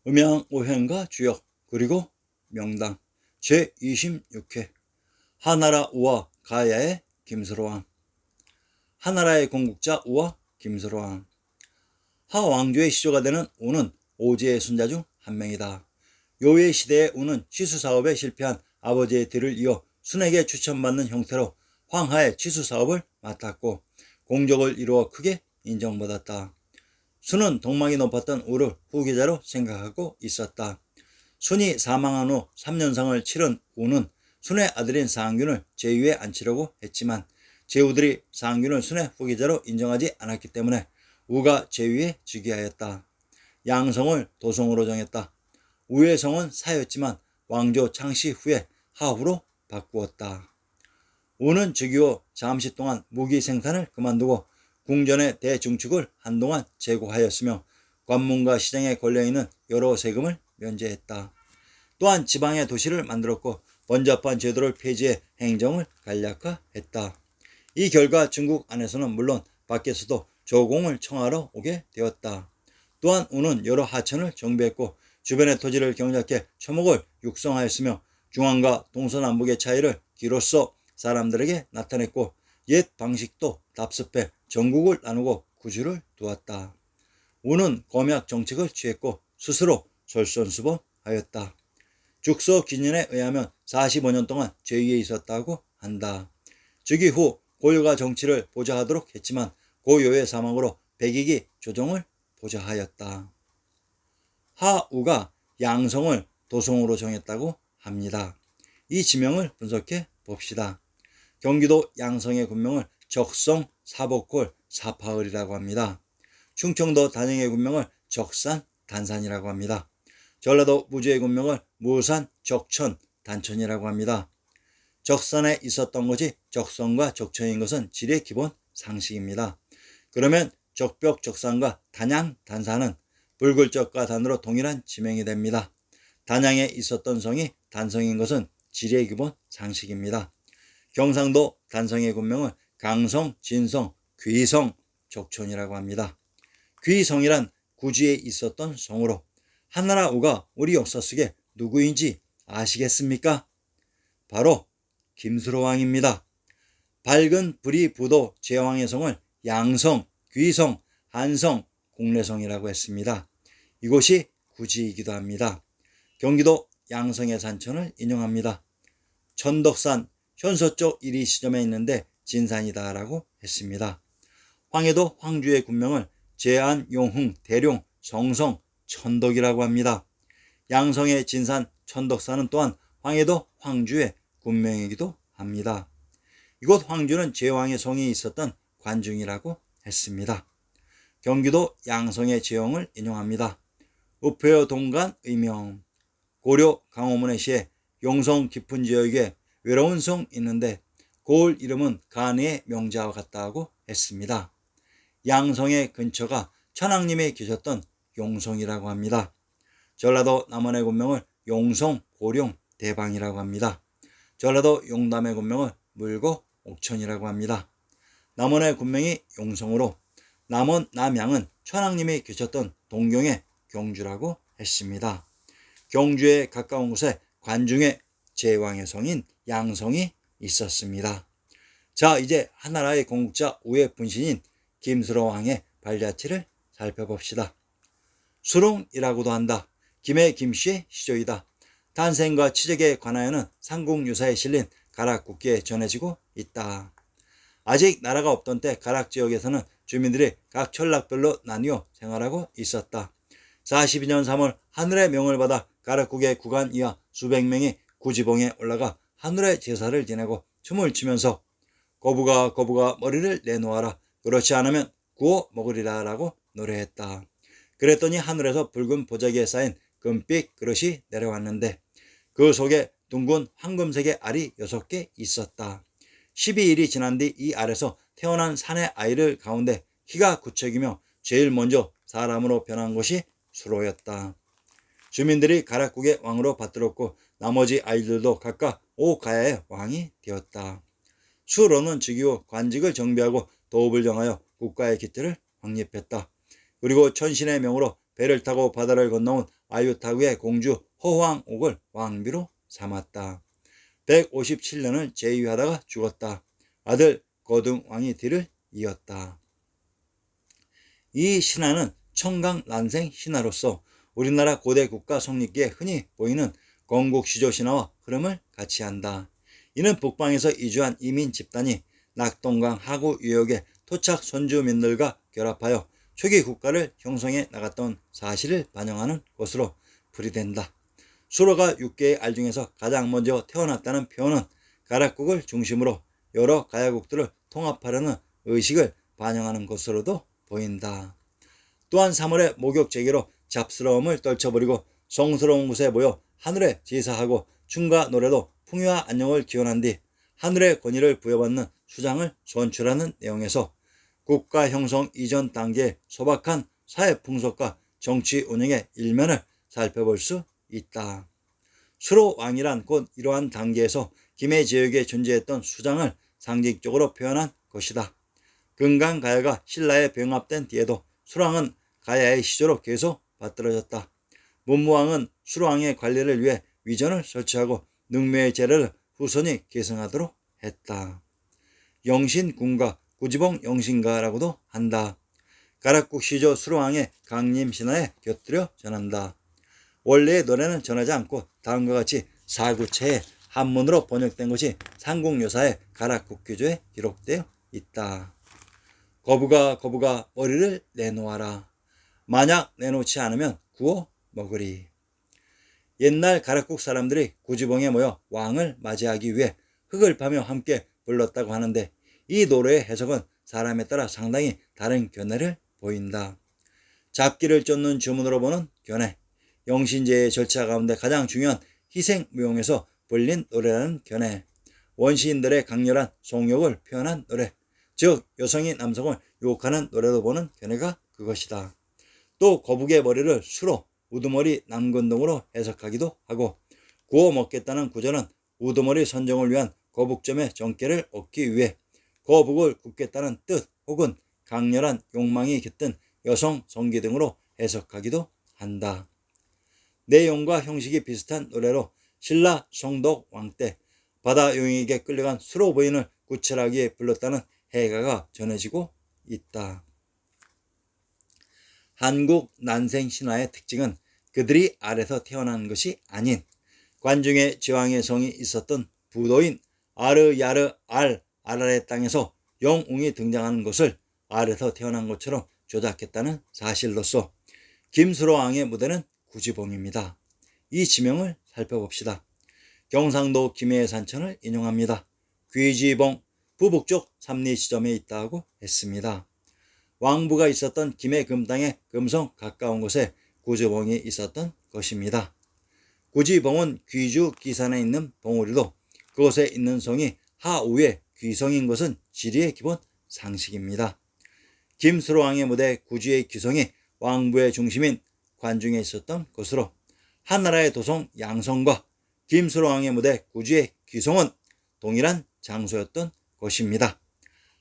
음양오행과 주역 그리고 명당 제26회 하나라 우와 가야의 김수로왕. 하나라의 건국자 우와 김수로왕. 하왕조의 시조가 되는 우는 오지의 손자 중 한 명이다. 요의 시대에 우는 치수사업에 실패한 아버지의 뒤를 이어 순에게 추천받는 형태로 황하의 치수사업을 맡았고 공적을 이루어 크게 인정받았다. 순은 덕망이 높았던 우를 후계자로 생각하고 있었다. 순이 사망한 후 3년상을 치른 우는 순의 아들인 상균을 제위에 앉히려고 했지만 제후들이 상균을 순의 후계자로 인정하지 않았기 때문에 우가 제위에 즉위하였다. 양성을 도성으로 정했다. 우의 성은 사였지만 왕조 창씨 후에 하후로 바꾸었다. 우는 즉위 후 잠시 동안 무기 생산을 그만두고 궁전의 대중축을 한동안 제고하였으며 관문과 시장에 걸려있는 여러 세금을 면제했다. 또한 지방의 도시를 만들었고 번잡한 제도를 폐지해 행정을 간략화했다. 이 결과 중국 안에서는 물론 밖에서도 조공을 청하러 오게 되었다. 또한 우는 여러 하천을 정비했고 주변의 토지를 경작해 초목을 육성하였으며 중앙과 동서남북의 차이를 기로써 사람들에게 나타냈고 옛 방식도 답습해 전국을 나누고 구주를 두었다. 우는 검약 정책을 취했고 스스로 솔선수범하였다. 죽서 기년에 의하면 45년 동안 제위에 있었다고 한다. 즉위 후 고요가 정치를 보좌하도록 했지만 고요의 사망으로 백익이 조정을 보좌하였다. 하우가 양성을 도성으로 정했다고 합니다. 이 지명을 분석해 봅시다. 경기도 양성의 군명을 적성, 사복골, 사파을이라고 합니다. 충청도 단영의 군명을 적산, 단산이라고 합니다. 전라도 무주의 군명을 무산, 적천, 단천이라고 합니다. 적산에 있었던 것이 적성과 적천인 것은 지리의 기본 상식입니다. 그러면 적벽, 적산과 단양, 단산은 불글적과 단으로 동일한 지명이 됩니다. 단양에 있었던 성이 단성인 것은 지리의 기본 상식입니다. 경상도 단성의 군명을 강성, 진성, 귀성, 적촌이라고 합니다. 귀성이란 구지에 있었던 성으로 하나라 우가 우리 역사 속에 누구인지 아시겠습니까? 바로 김수로왕입니다. 밝은 불이 부도 제왕의 성을 양성, 귀성, 한성, 공래성이라고 했습니다. 이곳이 구지이기도 합니다. 경기도 양성의 산천을 인용합니다. 천덕산 현서쪽 1위 시점에 있는데 진산이다 라고 했습니다. 황해도 황주의 군명을 제안, 용흥, 대룡, 성성, 천덕이라고 합니다. 양성의 진산, 천덕산은 또한 황해도 황주의 군명이기도 합니다. 이곳 황주는 제왕의 성이 있었던 관중이라고 했습니다. 경기도 양성의 제왕을 인용합니다. 우표여 동간 의명. 고려 강호문의 시에 용성 깊은 지역에 외로운 성 있는데 고을 이름은 간의 명자와 같다고 했습니다. 양성의 근처가 천왕님이 계셨던 용성이라고 합니다. 전라도 남원의 군명을 용성, 고룡, 대방이라고 합니다. 전라도 용담의 군명을 물고, 옥천이라고 합니다. 남원의 군명이 용성으로 남원, 남양은 천왕님이 계셨던 동경의 경주라고 했습니다. 경주에 가까운 곳에 관중에 제왕의 성인 양성이 있었습니다. 자, 이제 하나라의 건국자 우의 분신인 김수로왕의 발자취를 살펴봅시다. 수롱이라고도 한다. 김의 김씨의 시조이다. 탄생과 치적에 관하여는 삼국유사에 실린 가락국기에 전해지고 있다. 아직 나라가 없던 때 가락지역에서는 주민들이 각 전락별로 나뉘어 생활하고 있었다. 42년 3월 하늘의 명을 받아 가락국의 구간 이하 수백 명이 구지봉에 올라가 하늘의 제사를 지내고 춤을 추면서 거부가 머리를 내놓아라. 그렇지 않으면 구워 먹으리라 라고 노래했다. 그랬더니 하늘에서 붉은 보자기에 쌓인 금빛 그릇이 내려왔는데 그 속에 둥근 황금색의 알이 6개 있었다. 12일이 지난 뒤 이 알에서 태어난 사내 아이를 가운데 키가 구척이며 제일 먼저 사람으로 변한 것이 수로였다. 주민들이 가락국의 왕으로 받들었고 나머지 아이들도 각각 오가야의 왕이 되었다. 수로는 즉위 후 관직을 정비하고 도읍을 정하여 국가의 기틀을 확립했다. 그리고 천신의 명으로 배를 타고 바다를 건너온 아유타구의 공주 허황옥을 왕비로 삼았다. 157년을 재위하다가 죽었다. 아들 거둥왕이 뒤를 이었다. 이 신화는 청강난생 신화로서 우리나라 고대 국가 성립기에 흔히 보이는 건국시조 신화와 흐름을 같이 한다. 이는 북방에서 이주한 이민 집단이 낙동강 하구 유역의 토착 선주민들과 결합하여 초기 국가를 형성해 나갔던 사실을 반영하는 것으로 풀이된다. 수로가 6개의 알 중에서 가장 먼저 태어났다는 표현은 가락국을 중심으로 여러 가야국들을 통합하려는 의식을 반영하는 것으로도 보인다. 또한 3월의 목욕제기로 잡스러움을 떨쳐버리고 성스러운 곳에 모여 하늘에 제사하고 춤과 노래로 풍요와 안녕을 기원한 뒤 하늘의 권위를 부여받는 수장을 선출하는 내용에서 국가 형성 이전 단계의 소박한 사회 풍속과 정치 운영의 일면을 살펴볼 수 있다. 수로왕이란 곧 이러한 단계에서 김해 지역에 존재했던 수장을 상징적으로 표현한 것이다. 금강가야가 신라에 병합된 뒤에도 수로왕은 가야의 시조로 계속 받들어졌다. 문무왕은 수로왕의 관리를 위해 위전을 설치하고 능묘의 제례를 후손이 계승하도록 했다. 영신군가, 구지봉 영신가라고도 한다. 가락국 시조 수로왕의 강림신화에 곁들여 전한다. 원래의 노래는 전하지 않고 다음과 같이 사구체에 한문으로 번역된 것이 삼국유사의 가락국 규조에 기록되어 있다. 거부가 거부가 머리를 내놓아라. 만약 내놓지 않으면 구워 먹으리. 옛날 가락국 사람들이 구지봉에 모여 왕을 맞이하기 위해 흙을 파며 함께 불렀다고 하는데 이 노래의 해석은 사람에 따라 상당히 다른 견해를 보인다. 잡기를 쫓는 주문으로 보는 견해, 영신제의 절차 가운데 가장 중요한 희생무용에서 불린 노래라는 견해, 원시인들의 강렬한 성욕을 표현한 노래, 즉 여성이 남성을 유혹하는 노래로 보는 견해가 그것이다. 또 거북의 머리를 수로, 우두머리 남근 등으로 해석하기도 하고 구워 먹겠다는 구절은 우두머리 선정을 위한 거북점의 정계를 얻기 위해 거북을 굽겠다는 뜻 혹은 강렬한 욕망이 깃든 여성 성기 등으로 해석하기도 한다. 내용과 형식이 비슷한 노래로 신라 성덕 왕 때 바다 용에게 끌려간 수로 부인을 구출하기 위해 불렀다는 해가가 전해지고 있다. 한국 난생 신화의 특징은 그들이 알에서 태어난 것이 아닌 관중의 제왕의 성이 있었던 부도인 아르야르 아라레 땅에서 영웅이 등장하는 것을 알에서 태어난 것처럼 조작했다는 사실로서 김수로왕의 무대는 구지봉입니다. 이 지명을 살펴봅시다. 경상도 김해의 산천을 인용합니다. 귀지봉 부북쪽 삼리 지점에 있다고 했습니다. 왕부가 있었던 김해 금땅의 금성 가까운 곳에 구지봉이 있었던 것입니다. 구지봉은 귀주 기산에 있는 봉우리로 그곳에 있는 성이 하우의 귀성인 것은 지리의 기본 상식입니다. 김수로왕의 무대 구지의 귀성이 왕부의 중심인 관중에 있었던 것으로 한나라의 도성 양성과 김수로왕의 무대 구지의 귀성은 동일한 장소였던 것입니다.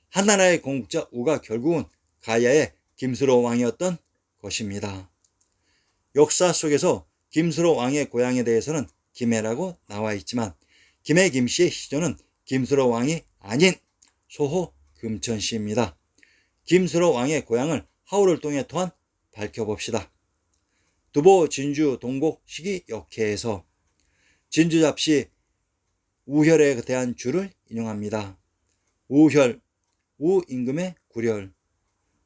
한나라의 건국자 우가 결국은 가야의 김수로왕이었던 것입니다. 역사 속에서 김수로왕의 고향에 대해서는 김해라고 나와 있지만 김해 김씨의 시조는 김수로왕이 아닌 소호 금천씨입니다. 김수로왕의 고향을 하우를 통해 또한 밝혀봅시다. 두보 진주 동곡 시기 역해에서 진주 잡시 우혈에 대한 주를 인용합니다. 우혈, 우임금의 구렬,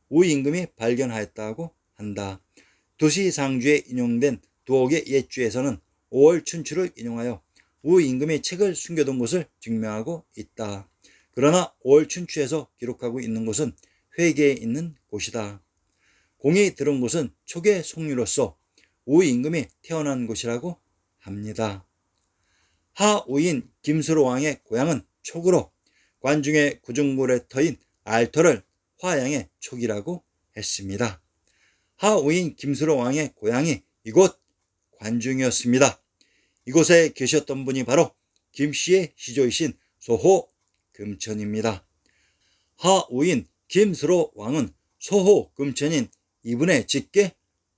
우임금이 발견하였다고 한다. 두시상주에 인용된 두옥의 옛주에서는 5월 춘추를 인용하여 우임금이 책을 숨겨둔 것을 증명하고 있다. 그러나 5월 춘추에서 기록하고 있는 곳은 회계에 있는 곳이다. 공이 들은 곳은 초계 송유로서 우임금이 태어난 곳이라고 합니다. 하우인 김수로왕의 고향은 촉으로 관중의 구중물의 터인 알터를 화양의 촉이라고 했습니다. 하우인 김수로왕의 고향이 이곳 관중이었습니다. 이곳에 계셨던 분이 바로 김씨의 시조이신 소호 금천입니다. 하우인 김수로왕은 소호 금천인 이분의 직계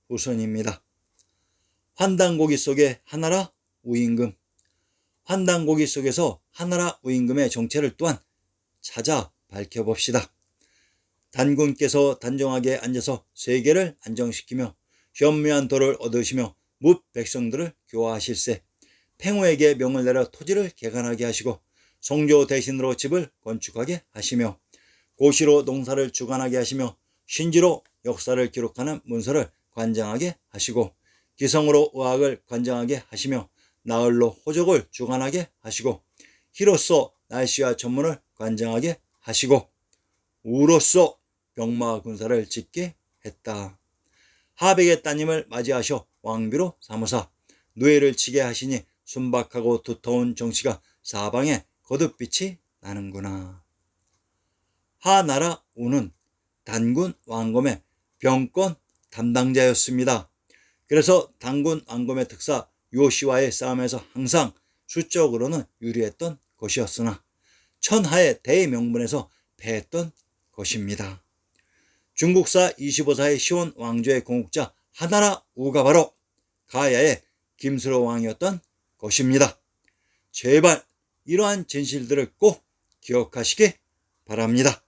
후손입니다. 환단고기 속의 하나라 우임금. 환단고기 속에서 하나라 우임금의 정체를 또한 찾아 밝혀봅시다. 단군께서 단정하게 앉아서 세계를 안정시키며 현묘한 도를 얻으시며 뭇 백성들을 교화하실세. 팽호에게 명을 내려 토지를 개간하게 하시고 성조 대신으로 집을 건축하게 하시며 고시로 농사를 주관하게 하시며 신지로 역사를 기록하는 문서를 관장하게 하시고 기성으로 의학을 관장하게 하시며 나흘로 호적을 주관하게 하시고 희로써 날씨와 천문을 관장하게 하시고 우로써 병마와 군사를 짓게 했다. 하백의 따님을 맞이하셔 왕비로 삼으사 누에를 치게 하시니 순박하고 두터운 정치가 사방에 거듭빛이 나는구나. 하나라 우는 단군 왕검의 병권 담당자였습니다. 그래서 단군 왕검의 특사 요시와의 싸움에서 항상 수적으로는 유리했던 것이었으나 천하의 대명분에서 패했던 것입니다. 중국사 25사의 시원 왕조의 공국자 하나라 우가 바로 가야의 김수로 왕이었던 것입니다. 제발 이러한 진실들을 꼭 기억하시기 바랍니다.